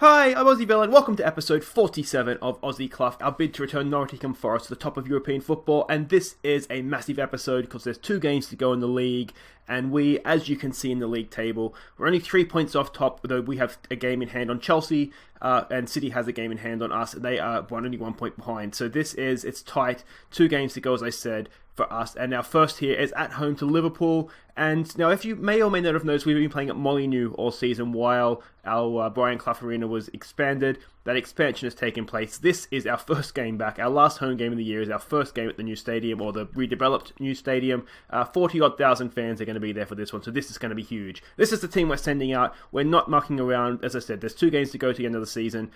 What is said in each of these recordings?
Hi, I'm Aussie Villain. Welcome to episode 47 of Aussie Cluff, our bid to return Nottingham Forest to the top of European football. And this is a massive episode because there's 2 games to go in the league. And we, as you can see in the league table, we're only 3 points off top, though we have a game in hand on Chelsea, and City has a game in hand on us, and they are only 1 point behind. So it's tight. 2 games to go, as I said, for us. And our first here is at home to Liverpool. And now, if you may or may not have noticed, we've been playing at Molineux all season while our Brian Clough Arena was expanded. That expansion has taken place. This is our first game back. Our last home game of the year is our first game at the new stadium, or the redeveloped new stadium. 40-odd thousand fans are going to be there for this one, so this is going to be huge. This is the team we're sending out. We're not mucking around. As I said, there's 2 games to go to the end of the season.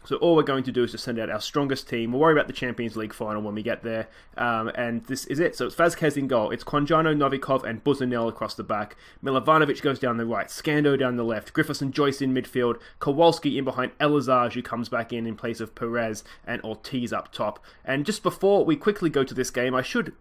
So all we're going to do is just send out our strongest team. We'll worry about the Champions League final when we get there. And this is it. So it's Vazquez in goal. It's Konjano, Novikov, and Buzanel across the back. Milovanovic goes down the right. Scando down the left. Griffiths and Joyce in midfield. Kowalski in behind Elazar, who comes back in place of Perez, and Ortiz up top. And just before we quickly go to this game, I should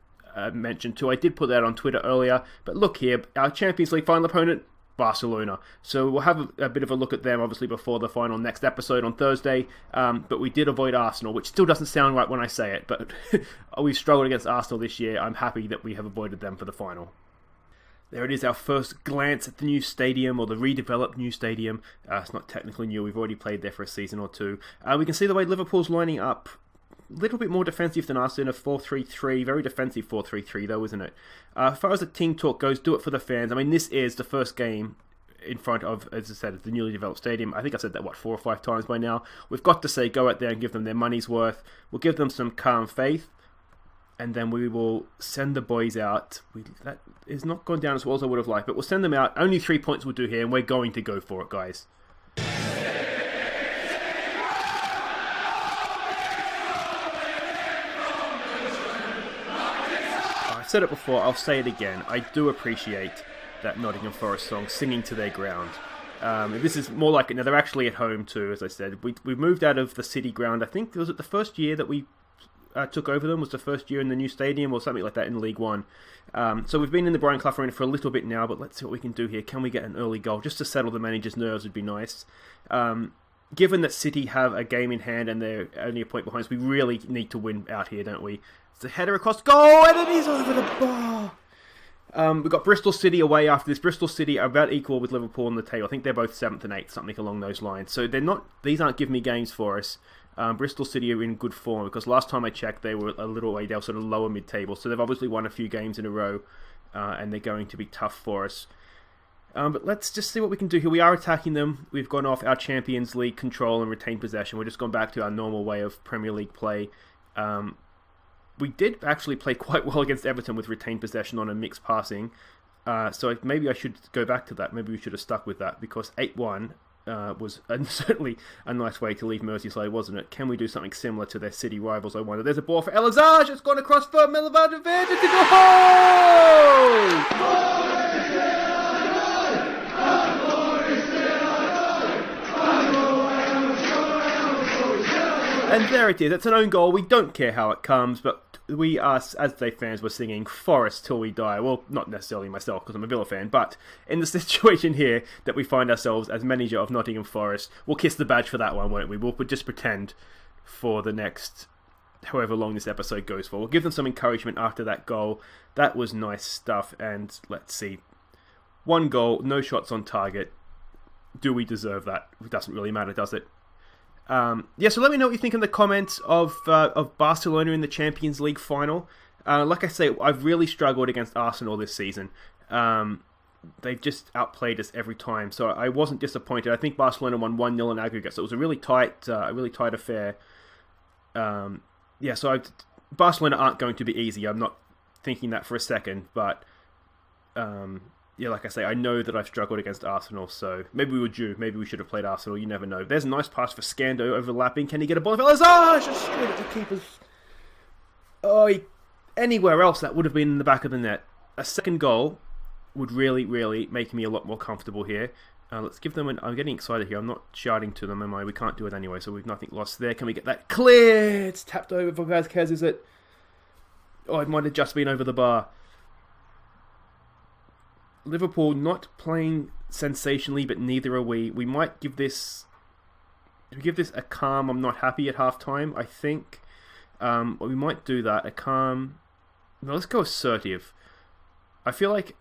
mention too, I did put that on Twitter earlier, but look here, our Champions League final opponent, Barcelona. So we'll have a bit of a look at them, obviously, before the final next episode on Thursday. But we did avoid Arsenal, which still doesn't sound right when I say it, but we've struggled against Arsenal this year. I'm happy that we have avoided them for the final. There it is, our first glance at the new stadium, or the redeveloped new stadium. It's not technically new, we've already played there for a season or 2. We can see the way Liverpool's lining up. A little bit more defensive than us in a 4-3-3, very defensive 4-3-3 though, isn't it? As far as the team talk goes, do it for the fans. I mean, this is the first game in front of, as I said, the newly developed stadium. I think I've said that, 4 or 5 times by now. We've got to say, go out there and give them their money's worth. We'll give them some calm faith, and then we will send the boys out. That is not gone down as well as I would have liked, but we'll send them out. Only 3 points we'll do here, and we're going to go for it, guys. I've said it before, I'll say it again. I do appreciate that Nottingham Forest song, Singing to Their Ground. This is more like it. Now, they're actually at home too, as I said. We moved out of the City ground. I think, was it the first year that we took over them? Was the first year in the new stadium or something like that in League One? So we've been in the Brian Clough Arena for a little bit now, but let's see what we can do here. Can we get an early goal? Just to settle the manager's nerves would be nice. Given that City have a game in hand and they're only a point behind us, we really need to win out here, don't we? It's a header across goal, and it is over the bar. We've got Bristol City away after this. Bristol City are about equal with Liverpool on the table. I think they're both 7th and 8th, something along those lines. So these aren't give me games for us. Bristol City are in good form because last time I checked, they were a little way down, sort of lower mid-table. So they've obviously won a few games in a row, and they're going to be tough for us. But let's just see what we can do here. We are attacking them. We've gone off our Champions League control and retained possession. We're just gone back to our normal way of Premier League play. We did actually play quite well against Everton with retained possession on a mixed passing. So maybe I should go back to that. Maybe we should have stuck with that because 8-1 was certainly a nice way to leave Merseyside, wasn't it? Can we do something similar to their City rivals, I wonder? There's a ball for Elazar. It's gone across for Milovanovic. It's a goal! And there it is. It's an own goal. We don't care how it comes, but we, us, as they fans, were singing Forest till we die. Well, not necessarily myself, because I'm a Villa fan, but in the situation here that we find ourselves as manager of Nottingham Forest, we'll kiss the badge for that one, won't we? We'll just pretend for the next however long this episode goes for. We'll give them some encouragement after that goal. That was nice stuff, and let's see. 1 goal, no shots on target. Do we deserve that? It doesn't really matter, does it? So let me know what you think in the comments of Barcelona in the Champions League final. Like I say, I've really struggled against Arsenal this season. They've just outplayed us every time, so I wasn't disappointed. I think Barcelona won 1-0 in aggregate, so it was a really tight affair. Barcelona aren't going to be easy. I'm not thinking that for a second, but like I say, I know that I've struggled against Arsenal, so maybe we were due. Maybe we should have played Arsenal. You never know. There's a nice pass for Scando overlapping. Can he get a ball? Elazar! Just straight at the keepers. Anywhere else, that would have been in the back of the net. A second goal would really, really make me a lot more comfortable here. Let's give them I'm getting excited here. I'm not shouting to them, am I? We can't do it anyway, so we've nothing lost there. Can we get that clear? It's tapped over for Vazquez, is it? Oh, it might have just been over the bar. Liverpool not playing sensationally, but neither are we. We might give this Do we give this a calm, I'm not happy at half-time? I think well, we might do that. A calm... No, let's go assertive. I feel like...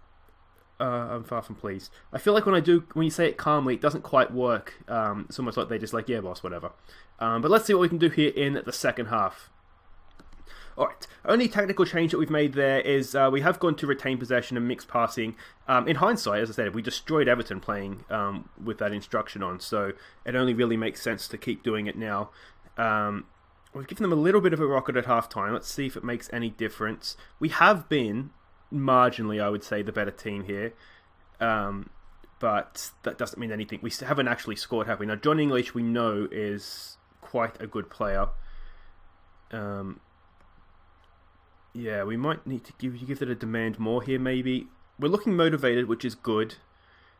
I'm far from pleased. I feel like when you say it calmly, it doesn't quite work. It's almost like they're just like, yeah, boss, whatever. But let's see what we can do here in the second half. Alright, only technical change that we've made there is we have gone to retain possession and mixed passing. In hindsight, as I said, we destroyed Everton playing with that instruction on, so it only really makes sense to keep doing it now. We've given them a little bit of a rocket at half-time. Let's see if it makes any difference. We have been, marginally, I would say, the better team here. But that doesn't mean anything. We haven't actually scored, have we? Now, John English, we know, is quite a good player. Yeah, we might need to give it a demand more here, maybe. We're looking motivated, which is good.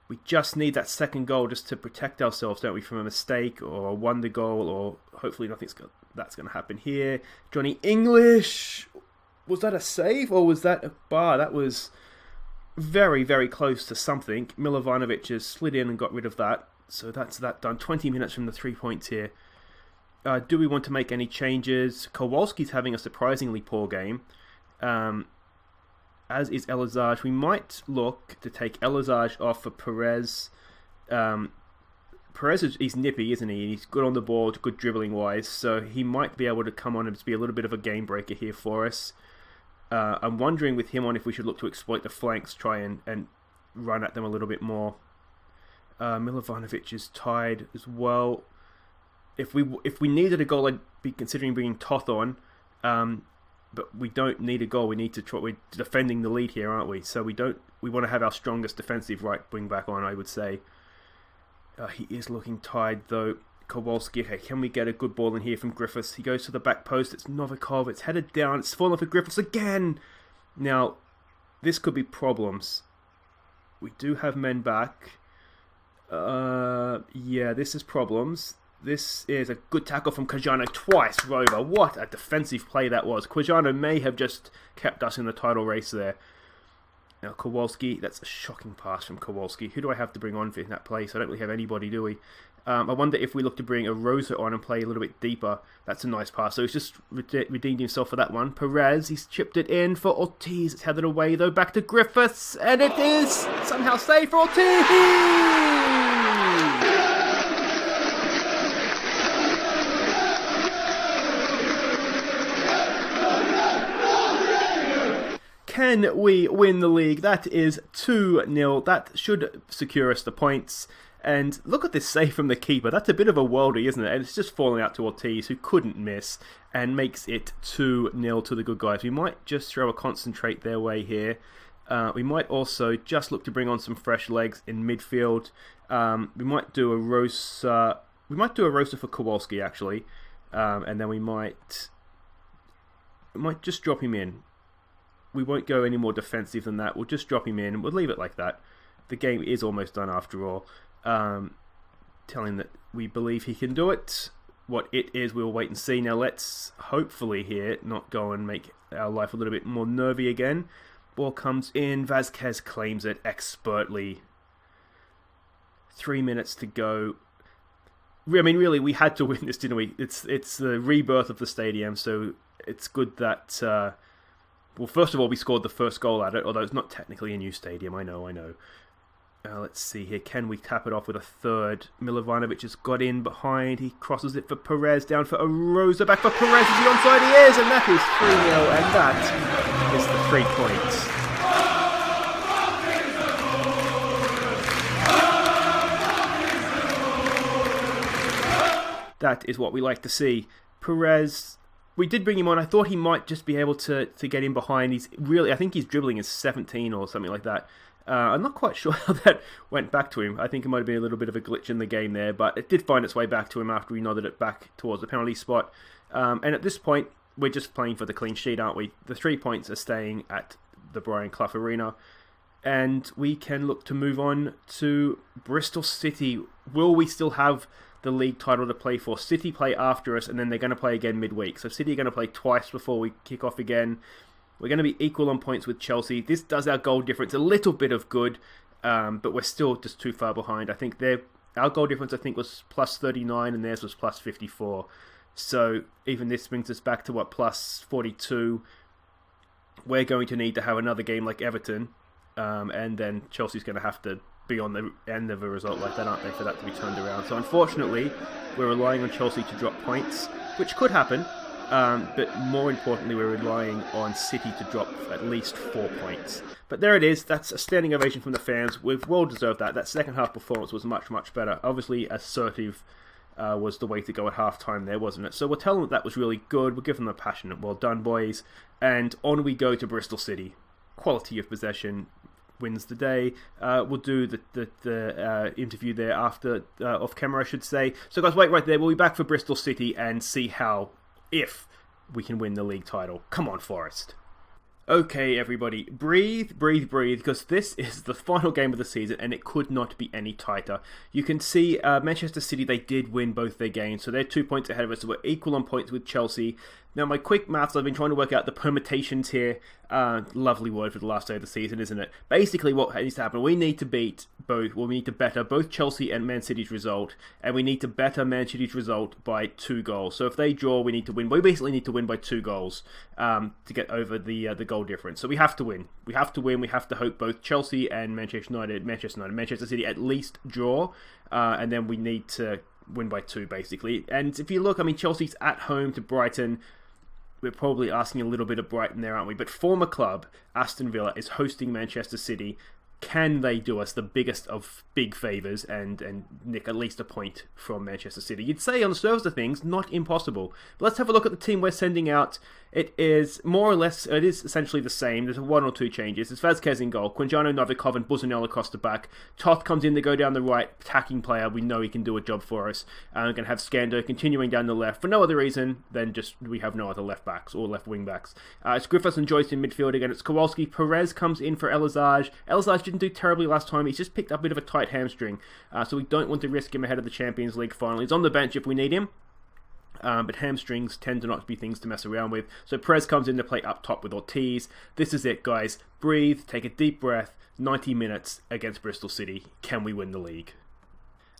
We just need that second goal just to protect ourselves, don't we, from a mistake or a wonder goal, or hopefully that's going to happen here. Johnny English! Was that a save, or was that a bar? That was very, very close to something. Milovanovic has slid in and got rid of that. So that's that done. 20 minutes from the 3 points here. Do we want to make any changes? Kowalski's having a surprisingly poor game. As is Elazar. We might look to take Elazar off for Perez. Perez he's nippy, isn't he? He's good on the ball, good dribbling wise, so he might be able to come on and be a little bit of a game breaker here for us. I'm wondering with him on if we should look to exploit the flanks, try and run at them a little bit more. Milovanovic is tied as well. If we needed a goal, I'd be considering bringing Toth on. But we don't need a goal. We need to try. We're defending the lead here, aren't we? So we want to have our strongest defensive right wing back on, I would say. He is looking tired though. Kowalski. Okay, can we get a good ball in here from Griffiths? He goes to the back post. It's Novikov. It's headed down. It's fallen for Griffiths again. Now, this could be problems. We do have men back. Yeah, this is problems. This is a good tackle from Quijano twice, Rover. What a defensive play that was. Quijano may have just kept us in the title race there. Now, Kowalski, that's a shocking pass from Kowalski. Who do I have to bring on for in that place? I don't really have anybody, do we? I wonder if we look to bring a Rosa on and play a little bit deeper. That's a nice pass. So he's just redeemed himself for that one. Perez, he's chipped it in for Ortiz. It's headed away, though, back to Griffiths. And it is somehow saved for Ortiz! Can we win the league? That is 2-0. That should secure us the points. And look at this save from the keeper. That's a bit of a worldie, isn't it? And it's just falling out to Ortiz, who couldn't miss, and makes it 2-0 to the good guys. We might just throw a concentrate their way here. We might also just look to bring on some fresh legs in midfield. We might do a Rosa. We might do a Rosa for Kowalski, actually. And then we might just drop him in. We won't go any more defensive than that. We'll just drop him in and we'll leave it like that. The game is almost done after all. Tell him that we believe he can do it. What it is, we'll wait and see. Now let's hopefully here not go and make our life a little bit more nervy again. Ball comes in. Vazquez claims it expertly. 3 minutes to go. I mean, really, we had to win this, didn't we? It's the rebirth of the stadium, so it's good that... well, first of all, we scored the first goal at it, although it's not technically a new stadium. I know. Let's see here. Can we tap it off with a third? Milovanovic has got in behind. He crosses it for Perez. Down for Arosa. Back for Perez. Is he onside? He is. And that is 3-0. And that is the 3 points. That is what we like to see. Perez... We did bring him on. I thought he might just be able to get in behind. He's really, I think his dribbling is 17 or something like that. I'm not quite sure how that went back to him. I think it might have been a little bit of a glitch in the game there, but it did find its way back to him after we nodded it back towards the penalty spot. And at this point, we're just playing for the clean sheet, aren't we? The 3 points are staying at the Brian Clough Arena. And we can look to move on to Bristol City. Will we still have the league title to play for? City play after us, and then they're going to play again midweek. So City are going to play twice before we kick off again. We're going to be equal on points with Chelsea. This does our goal difference a little bit of good, but we're still just too far behind. I think they're Our goal difference, I think, was plus 39 and theirs was plus 54. So even this brings us back to, plus 42. We're going to need to have another game like Everton, and then Chelsea's going to have to be on the end of a result like that, aren't they, for that to be turned around. So unfortunately, we're relying on Chelsea to drop points, which could happen, but more importantly, we're relying on City to drop at least 4 points. But there it is. That's a standing ovation from the fans. We've well deserved that. That second half performance was much, much better. Obviously, assertive was the way to go at half-time there, wasn't it? So we'll tell them that was really good. We'll give them a passionate well done, boys. And on we go to Bristol City. Quality of possession wins the day. We'll do the interview there after, off camera, I should say. So guys, wait right there. We'll be back for Bristol City and see if we can win the league title. Come on, Forest. Okay, everybody, breathe, because this is the final game of the season and it could not be any tighter. You can see Manchester City, they did win both their games, so they're 2 points ahead of us, so we're equal on points with Chelsea. Now, my quick maths, I've been trying to work out the permutations here. Lovely word for the last day of the season, isn't it? Basically, what needs to happen, we need to better both Chelsea and Man City's result, and we need to better Man City's result by 2 goals. So if they draw, we need to win. We basically need to win by 2 goals to get over the goal difference. So we have to win. We have to win. We have to hope both Chelsea and Manchester City at least draw, and then we need to win by 2, basically. And if you look, I mean, Chelsea's at home to Brighton. We're probably asking a little bit of Brighton there, aren't we? But former club, Aston Villa, is hosting Manchester City. Can they do us the biggest of big favours and nick at least a point from Manchester City? You'd say on the surface of things, not impossible. But let's have a look at the team we're sending out. It is more or less, it is essentially the same. There's 1 or 2 changes. It's Vazquez in goal, Quinjano, Novikov and Buzanel across the back. Toth comes in to go down the right, attacking player. We know he can do a job for us. We're going to have Scando continuing down the left for no other reason than just we have no other left backs or left wing backs. It's Griffiths and Joyce in midfield again. It's Kowalski. Perez comes in for Elazaj. Elazaj didn't do terribly last time. He's just picked up a bit of a tight hamstring, so we don't want to risk him ahead of the Champions League final. He's on the bench if we need him. But hamstrings tend to not be things to mess around with. So Perez comes in to play up top with Ortiz. This is it, guys. Breathe, take a deep breath. 90 minutes against Bristol City. Can we win the league?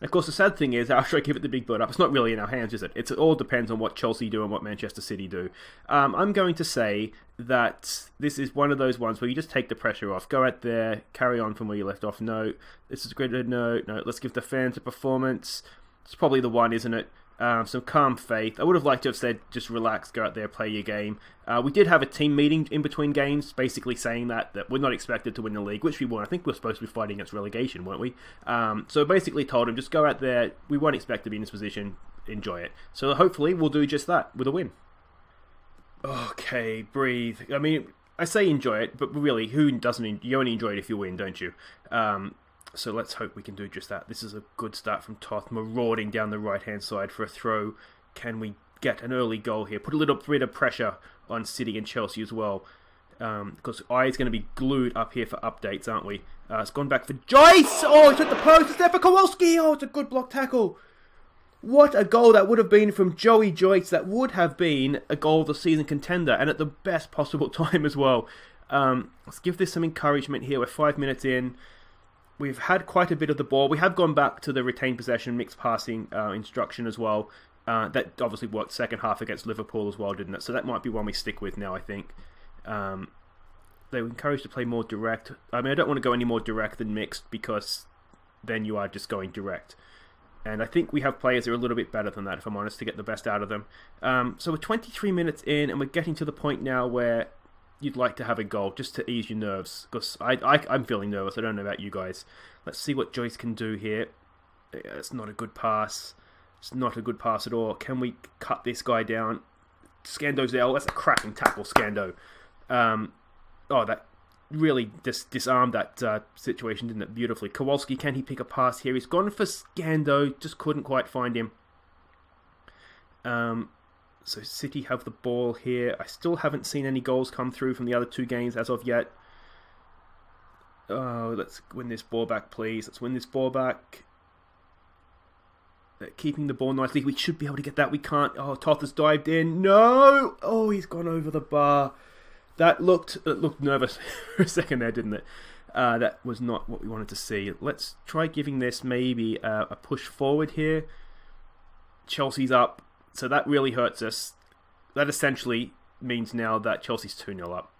And of course, the sad thing is, after I give it the big build up, it's not really in our hands, is it? It all depends on what Chelsea do and what Manchester City do. I'm going to say that this is one of those ones where you just take the pressure off. Go out there, carry on from where you left off. No, this is good. No, let's give the fans a performance. It's probably the one, isn't it? Some calm faith. I would have liked to have said, just relax, go out there, play your game. We did have a team meeting in between games, basically saying that we're not expected to win the league, which we weren't. I think we were supposed to be fighting against relegation, weren't we? So basically told him, just go out there, we won't expect to be in this position, enjoy it. So hopefully we'll do just that, with a win. Okay, breathe. I mean, I say enjoy it, but really, who doesn't? You only enjoy it if you win, don't you? So let's hope we can do just that. This is a good start from Toth, marauding down the right-hand side for a throw. Can we get an early goal here? Put a little bit of pressure on City and Chelsea as well. Because Eye's going to be glued up here for updates, aren't we? It's gone back for Joyce! Oh, it's at the post. It's there for Kowalski! Oh, it's a good block tackle. What a goal that would have been from Joey Joyce. That would have been a goal of the season contender, and at the best possible time as well. Let's give this some encouragement here. We're 5 minutes in. We've had quite a bit of the ball. We have gone back to the retained possession, mixed passing instruction as well. That obviously worked second half against Liverpool as well, didn't it? So that might be one we stick with now, I think. They were encouraged to play more direct. I mean, I don't want to go any more direct than mixed, because then you are just going direct. And I think we have players who are a little bit better than that, if I'm honest, to get the best out of them. So we're 23 minutes in, and we're getting to the point now where you'd like to have a goal just to ease your nerves, because I'm feeling nervous. I don't know about you guys. Let's see what Joyce can do here. It's not a good pass. It's not a good pass at all. Can we cut this guy down? Scando's there. Oh, that's a cracking tackle, Scando. That really disarmed that situation, didn't it? Beautifully. Kowalski, can he pick a pass here? He's gone for Scando. Just couldn't quite find him. So City have the ball here. I still haven't seen any goals come through from the other 2 games as of yet. Oh, let's win this ball back, please. Let's win this ball back. They're keeping the ball nicely. We should be able to get that. We can't. Oh, Toth has dived in. No! Oh, he's gone over the bar. That looked nervous for a second there, didn't it? That was not what we wanted to see. Let's try giving this maybe a push forward here. Chelsea's up, so that really hurts us. That essentially means now that Chelsea's 2-0 up.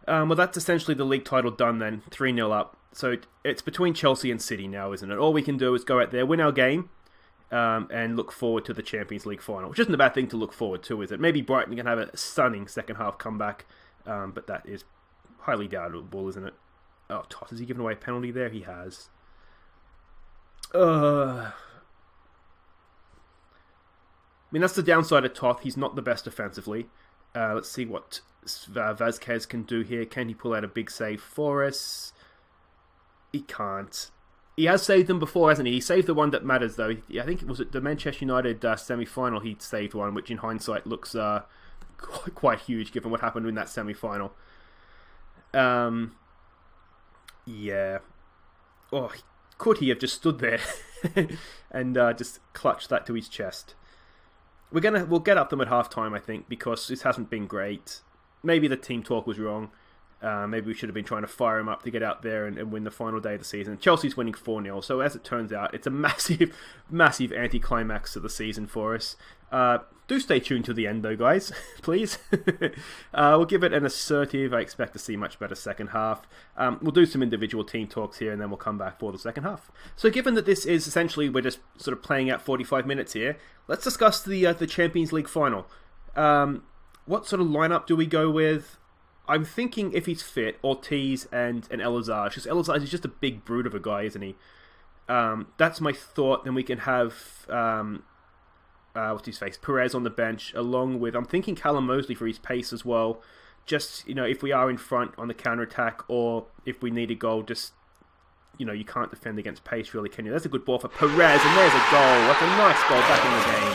Well, that's essentially the league title done then, 3-0 up. So it's between Chelsea and City now, isn't it? All we can do is go out there, win our game, and look forward to the Champions League final, which isn't a bad thing to look forward to, is it? Maybe Brighton can have a stunning second half comeback, but that is highly doubtable, isn't it? Oh, Toth, has he given away a penalty there? He has. I mean, that's the downside of Toth. He's not the best defensively. Let's see what Vazquez can do here. Can he pull out a big save for us? He can't. He has saved them before, hasn't he? He saved the one that matters, though. I think it was at the Manchester United semi-final he saved one, which in hindsight looks quite huge given what happened in that semi-final. Yeah. Oh, could he have just stood there and just clutched that to his chest? We'll get up them at half-time, I think, because this hasn't been great. Maybe the team talk was wrong. Maybe we should have been trying to fire him up to get out there and win the final day of the season. Chelsea's winning 4-0, so as it turns out, it's a massive, massive anticlimax of the season for us. Do stay tuned to the end, though, guys, please. We'll give it an assertive. I expect to see much better second half. We'll do some individual team talks here, and then we'll come back for the second half. So given that this is essentially, we're just sort of playing out 45 minutes here, let's discuss the Champions League final. What sort of lineup do we go with? I'm thinking if he's fit, Ortiz and Elazar. Because Elazar is just a big brute of a guy, isn't he? That's my thought. Then we can have what's his face, Perez on the bench, along with, I'm thinking Callum Mosley for his pace as well. Just, if we are in front on the counter attack, or if we need a goal, just, you can't defend against pace, really, can you? That's a good ball for Perez, and there's a goal. What a nice goal back in the game.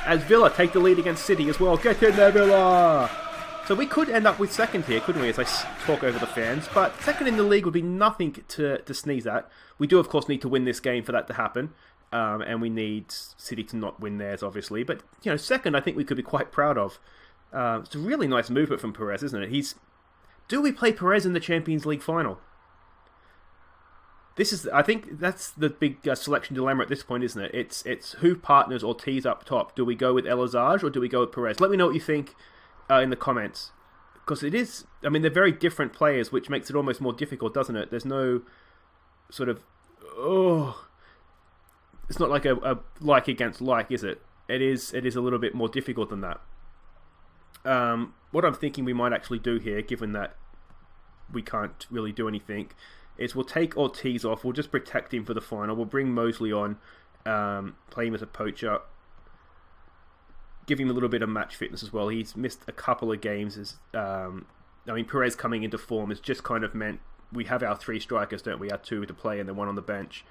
As Villa take the lead against City as well. Get in there, Villa! So we could end up with second here, couldn't we, as I talk over the fans. But second in the league would be nothing to sneeze at. We do, of course, need to win this game for that to happen. And we need City to not win theirs, obviously. But, second, I think we could be quite proud of. It's a really nice movement from Perez, isn't it? Do we play Perez in the Champions League final? I think that's the big selection dilemma at this point, isn't it? It's who partners Ortiz up top. Do we go with Elazar or do we go with Perez? Let me know what you think in the comments. Because it is, they're very different players, which makes it almost more difficult, doesn't it? There's no sort of, it's not like a like against like, is it? It is a little bit more difficult than that. What I'm thinking we might actually do here, given that we can't really do anything, is we'll take Ortiz off. We'll just protect him for the final. We'll bring Mosley on, play him as a poacher, give him a little bit of match fitness as well. He's missed a couple of games. Perez coming into form has just kind of meant we have our three strikers, don't we? Our two to play and then one on the bench.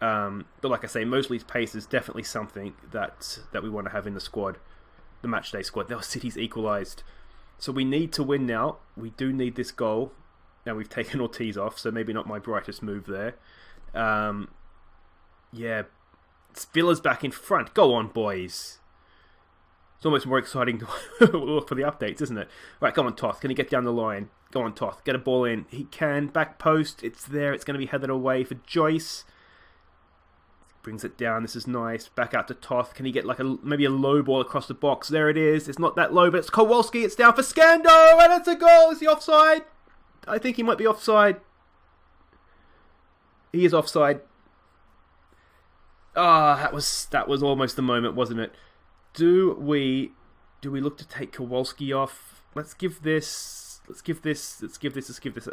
But like I say, Mosley's pace is definitely something that we want to have in the squad, the matchday squad. Now City's equalised, so we need to win now. We do need this goal. Now we've taken Ortiz off, so maybe not my brightest move there. Villa's back in front. Go on, boys. It's almost more exciting to look for the updates, isn't it? Right, come on, Toth. Can he get down the line? Go on, Toth. Get a ball in. He can. Back post. It's there. It's going to be headed away for Joyce. Brings it down. This is nice. Back out to Toth. Can he get maybe a low ball across the box? There it is. It's not that low, but it's Kowalski. It's down for Scando, and it's a goal. Is he offside? I think he might be offside. He is offside. That was almost the moment, wasn't it? Do we look to take Kowalski off? Let's give this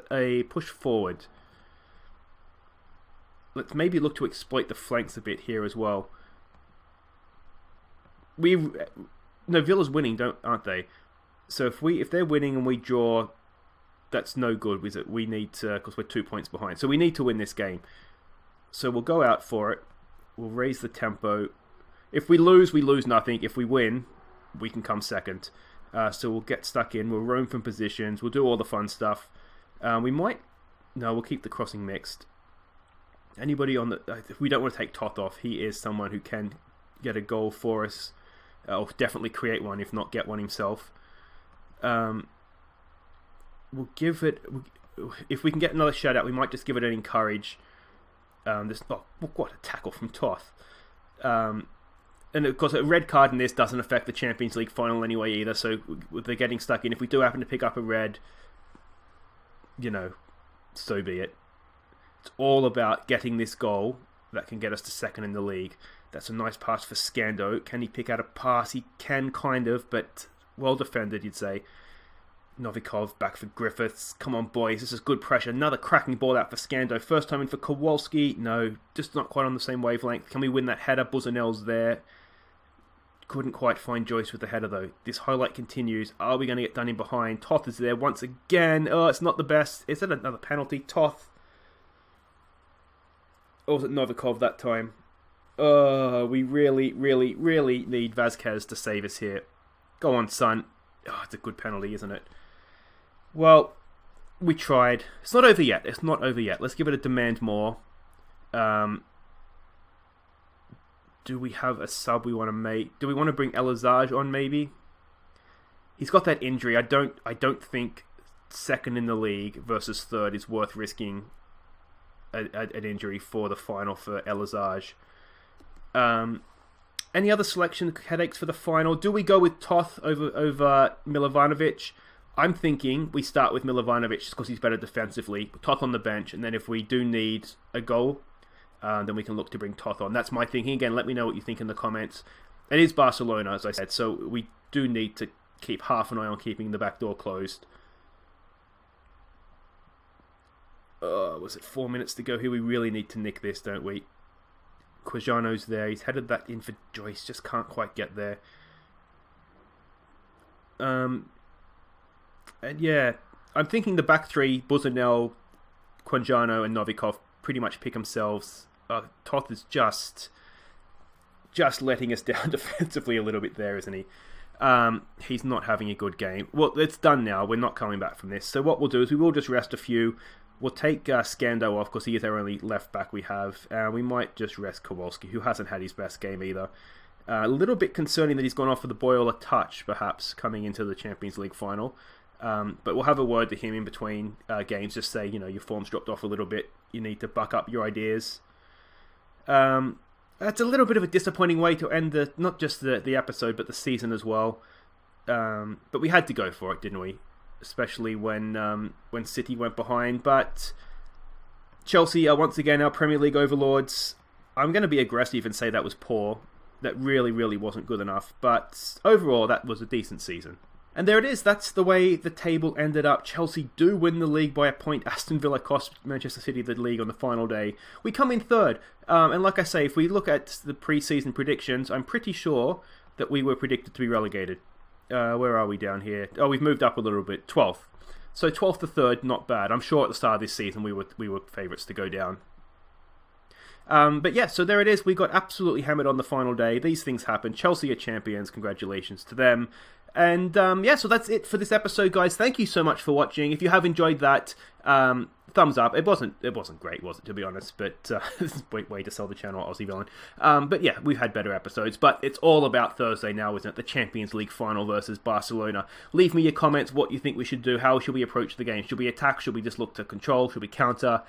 a push forward. Let's maybe look to exploit the flanks a bit here as well. Villa's winning, aren't they? So if they're winning and we draw, that's no good, is it? We need to, because we're 2 points behind. So we need to win this game. So we'll go out for it. We'll raise the tempo. If we lose nothing. If we win, we can come second. So we'll get stuck in. We'll roam from positions. We'll do all the fun stuff. We'll keep the crossing mixed. Anybody if we don't want to take Toth off, he is someone who can get a goal for us. Or definitely create one, if not get one himself. we'll give it. If we can get another shutout, we might just give it an encourage. What a tackle from Toth. And of course, a red card in this doesn't affect the Champions League final anyway either. So they're getting stuck in. If we do happen to pick up a red, so be it. It's all about getting this goal that can get us to second in the league. That's a nice pass for Scando. Can he pick out a pass? He can, kind of, but well defended, you'd say. Novikov back for Griffiths. Come on, boys. This is good pressure. Another cracking ball out for Scando. First time in for Kowalski. No, just not quite on the same wavelength. Can we win that header? Buzanel's there. Couldn't quite find Joyce with the header, though. This highlight continues. Are we going to get done in behind? Toth is there once again. Oh, it's not the best. Is that another penalty? Toth. Or was it Novikov that time? We really, really, really need Vazquez to save us here. Go on, son. Oh, it's a good penalty, isn't it? Well, we tried. It's not over yet. It's not over yet. Let's give it a demand more. Do we have a sub we want to make? Do we want to bring Elazage on, maybe? He's got that injury. I don't think second in the league versus third is worth risking an injury for the final for Elazage. Any other selection headaches for the final? Do we go with Toth over Milovanovic? I'm thinking we start with Milovanovic just because he's better defensively. Toth on the bench, and then if we do need a goal, then we can look to bring Toth on. That's my thinking. Again, let me know what you think in the comments. It is Barcelona, as I said, so we do need to keep half an eye on keeping the back door closed. Was it 4 minutes to go here? We really need to nick this, don't we? Quijano's there. He's headed that in for Joyce. Just can't quite get there. And yeah, I'm thinking the back three, Buzanel, Quijano and Novikov, pretty much pick themselves. Toth is just letting us down defensively a little bit there, isn't he? He's not having a good game. Well, it's done now. We're not coming back from this. So what we'll do is we will just rest a few. We'll take Scando off because he is our only left back we have. We might just rest Kowalski, who hasn't had his best game either. A little bit concerning that he's gone off for the Boyle a touch, perhaps, coming into the Champions League final. But we'll have a word to him in between games. Just say, your form's dropped off a little bit. You need to buck up your ideas. That's a little bit of a disappointing way to end not just the episode, but the season as well. But we had to go for it, didn't we? Especially when City went behind. But Chelsea are once again our Premier League overlords. I'm going to be aggressive and say that was poor. That really, really wasn't good enough. But overall, that was a decent season. And there it is. That's the way the table ended up. Chelsea do win the league by a point. Aston Villa cost Manchester City the league on the final day. We come in third. And like I say, if we look at the pre-season predictions, I'm pretty sure that we were predicted to be relegated. Where are we down here? Oh, we've moved up a little bit. 12th. So 12th to 3rd, not bad. I'm sure at the start of this season we were favourites to go down. But yeah, so there it is. We got absolutely hammered on the final day. These things happen. Chelsea are champions. Congratulations to them. And yeah, so that's it for this episode, guys. Thank you so much for watching. If you have enjoyed that, thumbs up. It wasn't great, was it, to be honest? But this is a way to sell the channel, Aussie Villain. But yeah, we've had better episodes. But it's all about Thursday now, isn't it? The Champions League final versus Barcelona. Leave me your comments. What you think we should do? How should we approach the game? Should we attack? Should we just look to control? Should we counter?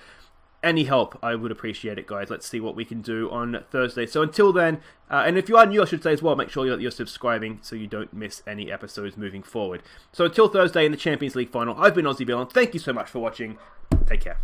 Any help, I would appreciate it, guys. Let's see what we can do on Thursday. So until then, and if you are new, I should say as well, make sure that you're subscribing so you don't miss any episodes moving forward. So until Thursday in the Champions League final, I've been Aussie Villain. Thank you so much for watching. Take care.